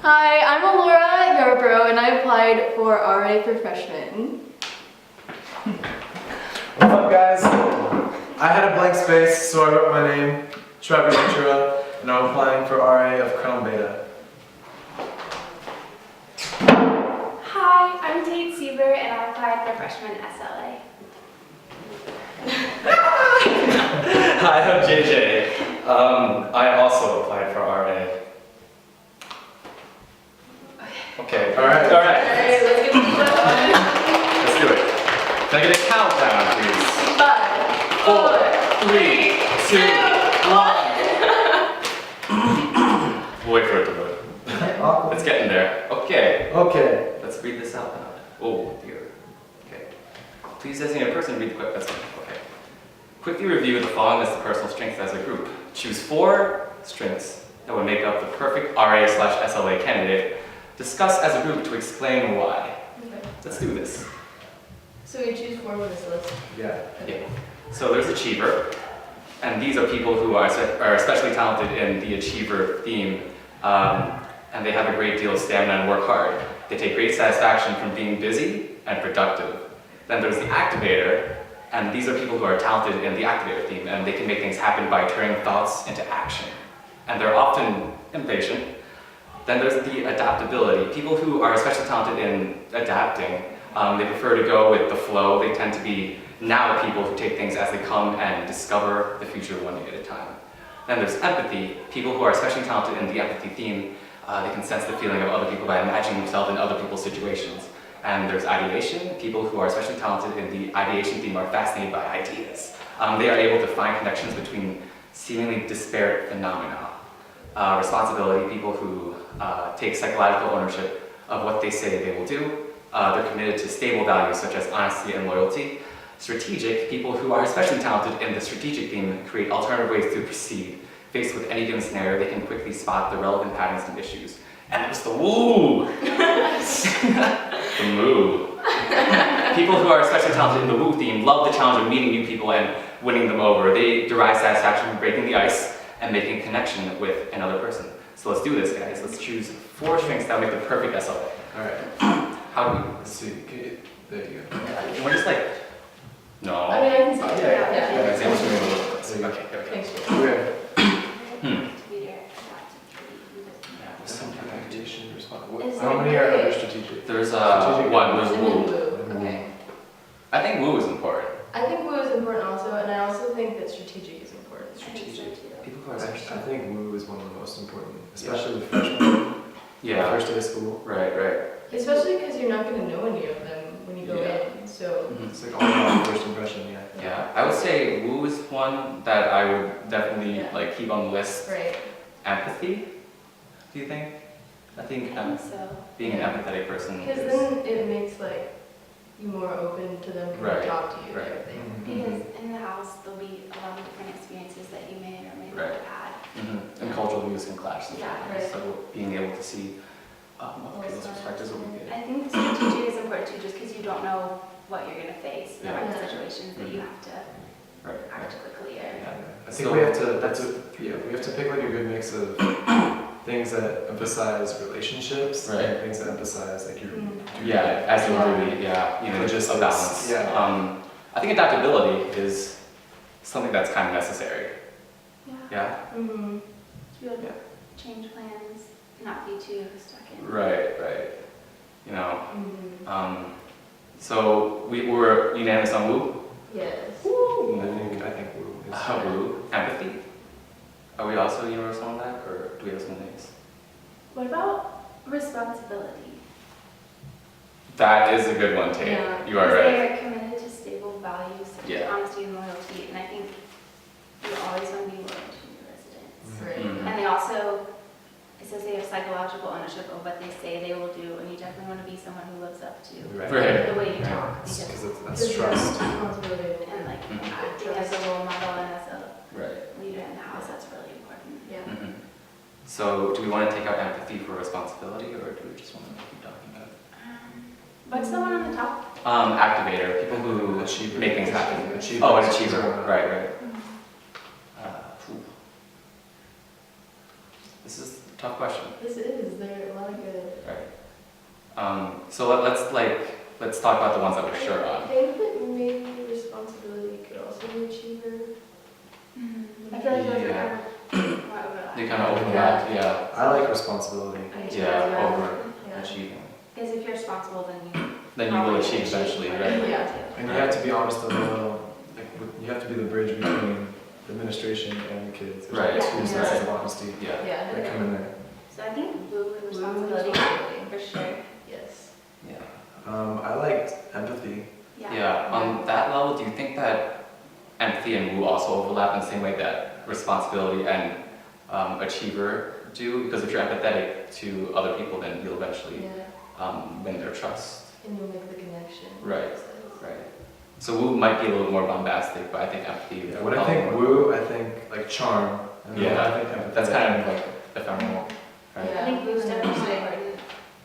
Hi, I'm Alora, Yarborough, and I applied for RA for freshmen. What's up, guys? I had a blank space, so I wrote my name, Trevor, and I'm applying for RA of Crown Beta. Hi, I'm Tate and I applied for freshman SLA. Hi, I'm JJ. I also applied for RA. Okay. All right. Hey, let's get this done. Let's do it. Can I get a countdown, please? 5, 4, 3, 2, 1. We'll wait for it to load. Awkward. It's getting there. Okay. Okay. Let's read this out loud. Oh dear. Okay. Please designate a person to read the quick. That's fine. Okay. Quickly review the following list of personal strengths as a group. Choose 4 strengths that would make up the perfect RA/SLA candidate. Discuss as a group to explain why. Okay. Let's do this. So we choose 4 with this list. Yeah. Okay. So there's Achiever, and these are people who are especially talented in the Achiever theme, and they have a great deal of stamina and work hard. They take great satisfaction from being busy and productive. Then there's the Activator, and these are people who are talented in the Activator theme, and they can make things happen by turning thoughts into action. And they're often impatient. Then there's the Adaptability, people who are especially talented in adapting. They prefer to go with the flow. They tend to be now people who take things as they come and discover the future one day at a time. Then there's Empathy, people who are especially talented in the empathy theme. They can sense the feeling of other people by imagining themselves in other people's situations. And there's Ideation, people who are especially talented in the ideation theme are fascinated by ideas. They are able to find connections between seemingly disparate phenomena. Responsibility, people who take psychological ownership of what they say they will do. They're committed to stable values such as honesty and loyalty. Strategic, people who are especially talented in the strategic theme create alternative ways to proceed. Faced with any given scenario, they can quickly spot the relevant patterns and issues. And it's the woo! The moo. People who are especially talented in the woo theme love the challenge of meeting new people and winning them over. They derive satisfaction from breaking the ice and making a connection with another person. So let's do this, guys. Let's choose 4 strengths that make the perfect SLA. All right. How do we? Let's see. Okay. There you go. Can we just like, no. I mean, I can see it. Yeah. Examples There you go. Okay. Thanks. Okay. Some kind of Adaptation, response. Is How there many are three? other strategic? There's Strategic. one. There's And woo. then woo. Okay. I think woo is important. I think woo is important also, and I also think that strategic is important. People who are I especially think woo is one of the most important, especially with freshmen. yeah. First day of school. Right. Especially because you're not going to know any of them when you go Yeah. in, so... It's like all about first impression, yeah. Yeah. I would say woo is one that I would definitely Yeah. like keep on the list. Right. Empathy. Do you think? I think So, being an empathetic person Because is then it makes, like, you more open to them coming Right, to talk to you right. and everything. because in the house, there'll be a lot of different experiences that you may or may not Right. have had. and cultural views can clash Yeah, sometimes. right. So being able to see other people's perspectives will be good. I think strategic is important too, just because you don't know what you're going to face. There Yeah. are situations that you have to Right. act quickly or... Yeah. I think we have to pick like a good mix of things that emphasize relationships Right. and things that emphasize like your duty. Yeah, as you Yeah. really, you know, just a Logistics, balance. yeah. I think adaptability is something that's kind of necessary. Yeah. Mm-hmm. To be able to change plans, not be too stuck in. Right. You know. Mm-hmm. So we were unanimous on woo. Yes. I think woo is Woo. Empathy. Are we also universal on that, or do we have some things? What about responsibility? That is a good one, Tate. Yeah. You are Because right. they are committed to stable values such Yeah. as honesty and loyalty, and I think you always want to be loyal to your residents. Right. Mhm. And they also, it says they have psychological ownership of what they say they will do, and you definitely want to be someone who lives up to Right. the way you Right. talk. Because, Because that's Because you have trust. responsibility. and like Mhm. acting as a role model and as a Right. leader in the house, that's really important. Yeah. So do we want to take out empathy for responsibility, or do we just want to keep talking about it? What's the one on the top? Activator, people who Achiever. make things happen. Achiever. Oh, an achiever. Right. This is a tough question. This is, there are a lot of good. Right. So let's talk about the ones that we're sure I on. think that maybe responsibility could also be achiever. I feel like those are Yeah. kind of more overlap. They kind of overlap, yeah. I like responsibility. Yeah, over Yeah. achieving. Because if you're responsible, then Then you will achieve eventually, right? Yeah. And you have to be honest on you have to be the bridge between the administration and the kids. There's Right. like two Yeah. senses of honesty Yeah. Yeah. that come in there. So I think blue and responsibility for sure. Yes. Yeah. I liked empathy. Yeah, on that level, do you think that empathy and woo also overlap in the same way that responsibility and achiever do? Because if you're empathetic to other people, then you'll eventually Yeah. win their trust. And you'll make the connection. Right. Right. So woo might be a little more bombastic, but I think empathy. Yeah, when I think woo, I think like charm. And then Yeah. I think empathy. That's kind of like ephemeral. Right? Yeah. I think blue's definitely important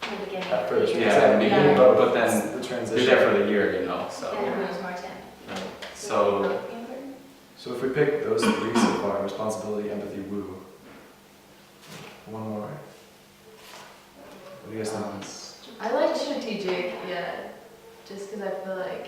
in the beginning. At first, Yeah, exactly. yeah. You both, But then it's the You're transition. there for the year, you know. So. And it moves more to empathy. Right. Would So. both be important? So if we pick those three so far, responsibility, empathy, woo. One more. What do you guys think? I like strategic, yeah, just because I feel like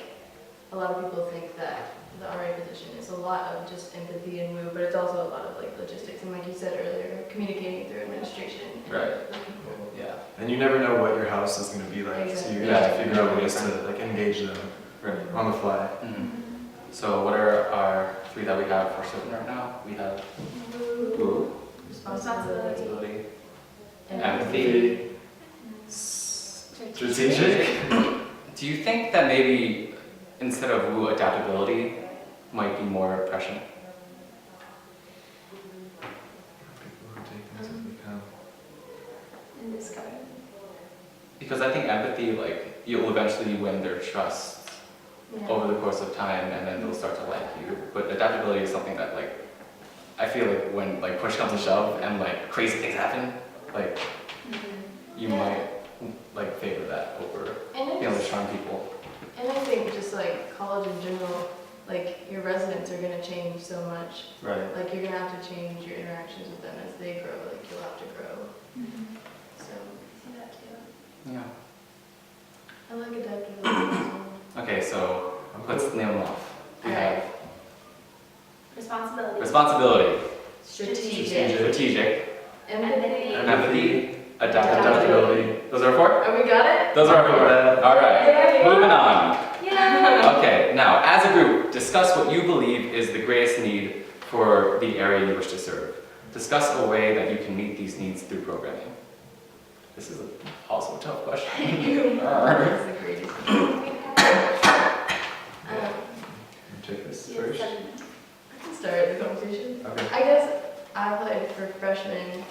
a lot of people think that the RA position is a lot of just empathy and woo, but it's also a lot of like logistics and like you said earlier, communicating through administration. And Right. the people. Yeah. And you never know what your house is going to be like, so you Exactly. have to figure out ways to like engage them Right. on the fly. Mhm. So what are our three that we have for certain right now? We have woo, Responsibility. responsibility, And empathy. Strategic? Do you think that maybe instead of woo, adaptability might be more oppression? People who take things as they come. And discover. Because I think empathy, like, you'll eventually win their trust Yeah. over the course of time, and then they'll start to like you. But adaptability is something that, like, I feel like when like push comes to shove and like crazy things happen, like you Yeah. might like favor that over And being able to it's, charm people. and I think just like college in general, like your residents are gonna change so much. Right. Like you're gonna have to change your interactions with them as they grow. Like you'll have to grow. So See that too. Yeah. I like adaptability. as well. Okay, so let's name them off. We Alright. have Responsibility. responsibility, Strategic. strategic, Empathy. empathy, adaptability. Those are four? Oh, we got it? Those are our four. All right. Yay. Moving on. Yeah. Okay, now as a group, discuss what you believe is the greatest need for the area you wish to serve. Discuss a way that you can meet these needs through programming. This is also a tough question. That's the greatest. Take this Yes, first. I can start the conversation. Okay. I guess I played for freshmen,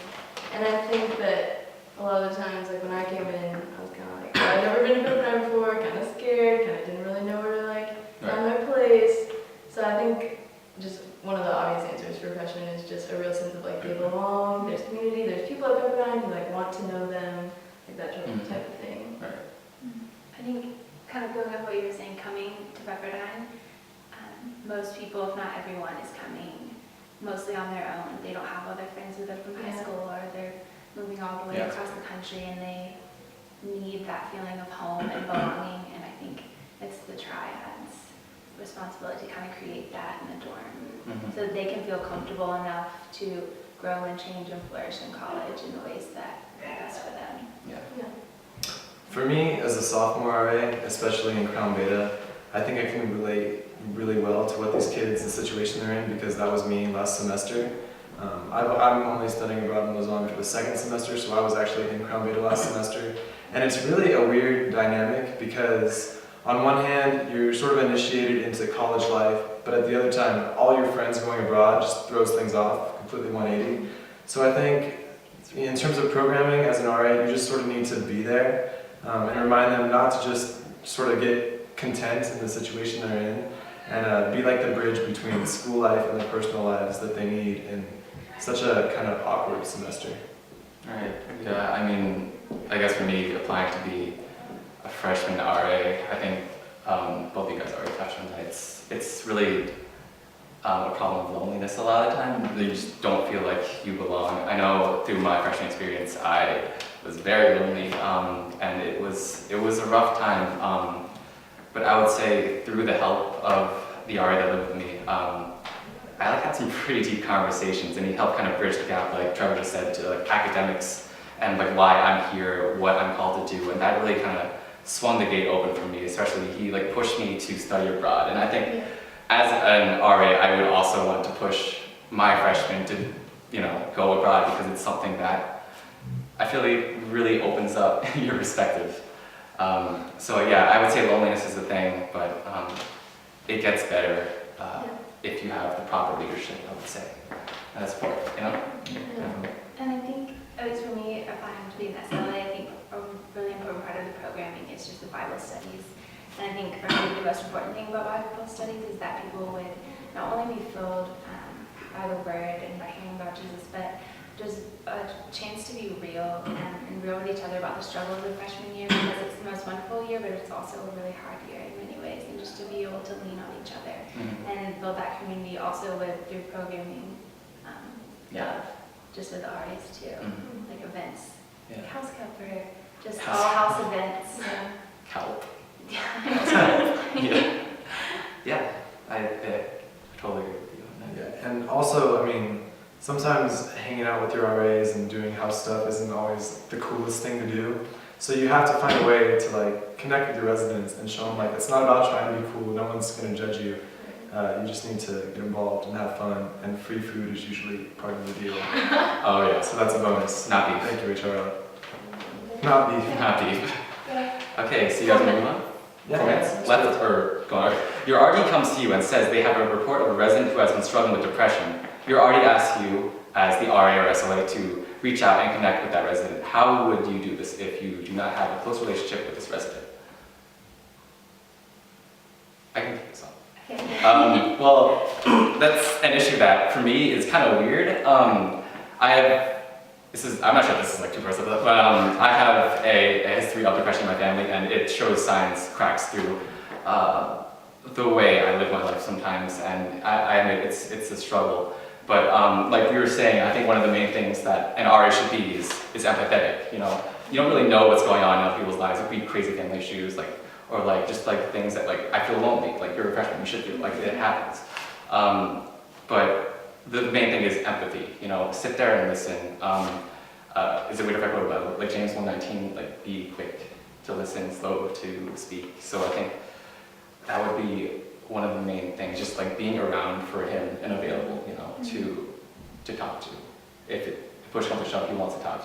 and I think that a lot of the times, like when I came in, I was kind of like, I'd never been to program before, kind of scared, kind of didn't really know where to like find my place. So I think just one of the obvious answers for freshmen is just a real sense of like they belong, there's community, there's people at Pepperdine who like want to know them, like that type of thing. I think kind of going off what you were saying, coming to Pepperdine, most people, if not everyone, is coming mostly on their own. They don't have other friends with them from high Yeah. school, or they're moving all the way Yeah. across the country, and they need that feeling of home and belonging. And I think it's the triad's responsibility to kind of create that in the dorm, so that they can feel comfortable enough to grow and change and flourish in college in the ways that are best for them. For me, as a sophomore RA, especially in Crown Beta, I think I can relate really well to what these kids, the situation they're in, because that was me last semester. I'm only studying abroad in Lausanne for the second semester, so I was actually in Crown Beta last semester. And it's really a weird dynamic because on one hand, you're sort of initiated into college life, but at the other time, all your friends going abroad just throws things off, completely 180. So I think in terms of programming as an RA, you just sort of need to be there and remind them not to just sort of get content in the situation they're in and be like the bridge between school life and their personal lives that they need in such a kind of awkward semester. Right. Yeah, I mean, I guess for me, applying to be a freshman RA, I think both of you guys already touched on that. It's really a problem of loneliness a lot of the time. You just don't feel like you belong. I know through my freshman experience, I was very lonely, and it was a rough time. But I would say through the help of the RA that lived with me, I had some pretty deep conversations, and he helped kind of bridge the gap, like Trevor just said, to like academics and like why I'm here, what I'm called to do, and that really kind of swung the gate open for me. Especially he like pushed me to study abroad, and I think as an RA, I would also want to push my freshmen to, go abroad, because it's something that I feel like really opens up your perspective. So yeah, I would say loneliness is a thing, but it gets better if you have the proper leadership, I would say, and support, And I think, at least for me, if I have to be in SLA, I think a really important part of the programming is just the Bible studies. And I think for me, the most important thing about Bible studies is that people would not only be filled by the Word and by hearing about Jesus, but there's a chance to be real and real with each other about the struggles of freshman year, because it's the most wonderful year, but it's also a really hard year in many ways, and just to be able to lean on each other and build that community also through programming, just with the RAs too, like events, like House Cup or just all house events. Help. Yeah. Yeah, I totally agree with you on that. Yeah, and also, I mean, sometimes hanging out with your RAs and doing house stuff isn't always the coolest thing to do. So you have to find a way to like connect with your residents and show them like it's not about trying to be cool. No one's going to judge you. You just need to get involved and have fun. And free food is usually part of the deal. Oh yeah, So that's a bonus. Not beef. Thank you, HR. Not beef. Not beef. Okay, so you guys want to move on? Yeah. 4 minutes left, or go on. Your RD comes to you and says they have a report of a resident who has been struggling with depression. Your RD asks you, as the RA or SLA, to reach out and connect with that resident. How would you do this if you do not have a close relationship with this resident? I can pick this up. Well, that's an issue that for me is kind of weird. I'm not sure if this is like too personal, but I have a history of depression in my family, and it shows signs, cracks through the way I live my life sometimes, and I admit it's a struggle. But like we were saying, I think one of the main things that an RA should be is empathetic. You don't really know what's going on in other people's lives. It could be crazy family issues, or just things that I feel lonely. Like you're a freshman, you should feel like it happens. But the main thing is empathy. Sit there and listen. Is it weird if I go to Bible? Like James 1:19, be quick to listen, slow to speak. So I think that would be one of the main things, just being around for him and available, to talk to. If push comes to shove, he wants to talk to you.